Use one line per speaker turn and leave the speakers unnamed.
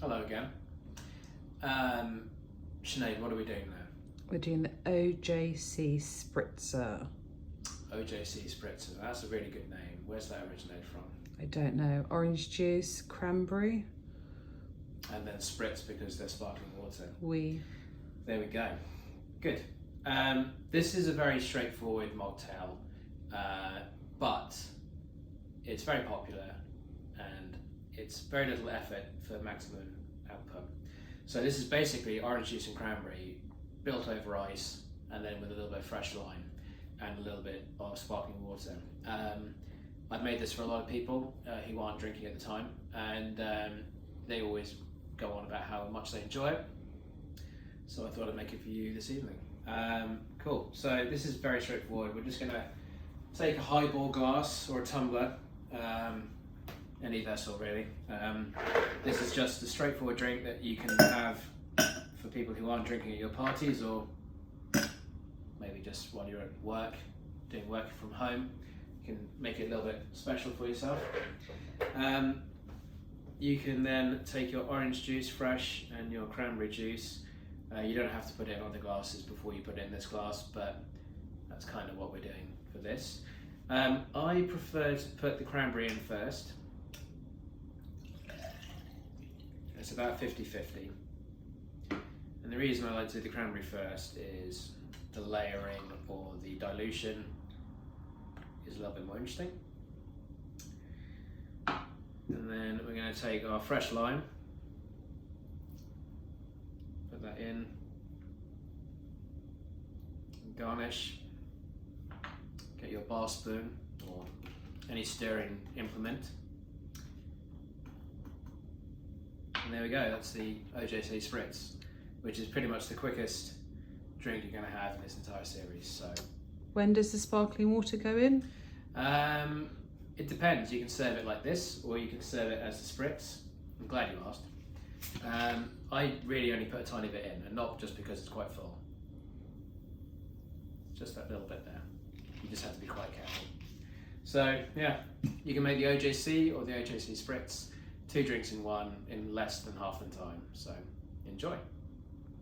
Hello again. Sinead, what are we doing now?
We're doing the OJC Spritzer.
OJC Spritz. That's a really good name. Where's that originate from?
I don't know. Orange juice, cranberry.
And then Spritz because they're sparkling water.
There
we go. Good. This is a very straightforward mocktail, but it's very popular and it's very little effort for maximum output. So this is basically orange juice and cranberry built over ice and then with a little bit of fresh lime and a little bit of sparkling water. I've made this for a lot of people who aren't drinking at the time, and they always go on about how much they enjoy it. So I thought I'd make it for you this evening. Cool, so this is very straightforward. We're just gonna take a highball glass or a tumbler, any vessel really. This is just a straightforward drink that you can have for people who aren't drinking at your parties, or maybe just while you're at work, doing work from home. You can make it a little bit special for yourself. You can then take your orange juice fresh and your cranberry juice. You don't have to put it on the glasses before you put it in this glass, but that's kind of what we're doing for this. I prefer to put the cranberry in first. It's about 50-50. And the reason I like to do the cranberry first is the layering or the dilution is a little bit more interesting. And then we're going to take our fresh lime, put that in, garnish, get your bar spoon or any stirring implement. And there we go, that's the OJC Spritz, which is pretty much the quickest drink you're going to have in this entire series. So,
when does the sparkling water go in?
It depends. You can serve it like this, or you can serve it as the Spritz. I'm glad you asked. I really only put a tiny bit in, and not just because it's quite full. Just that little bit there. You just have to be quite careful. So yeah, you can make the OJC or the OJC Spritz, 2 drinks in one in less than half the time. So enjoy.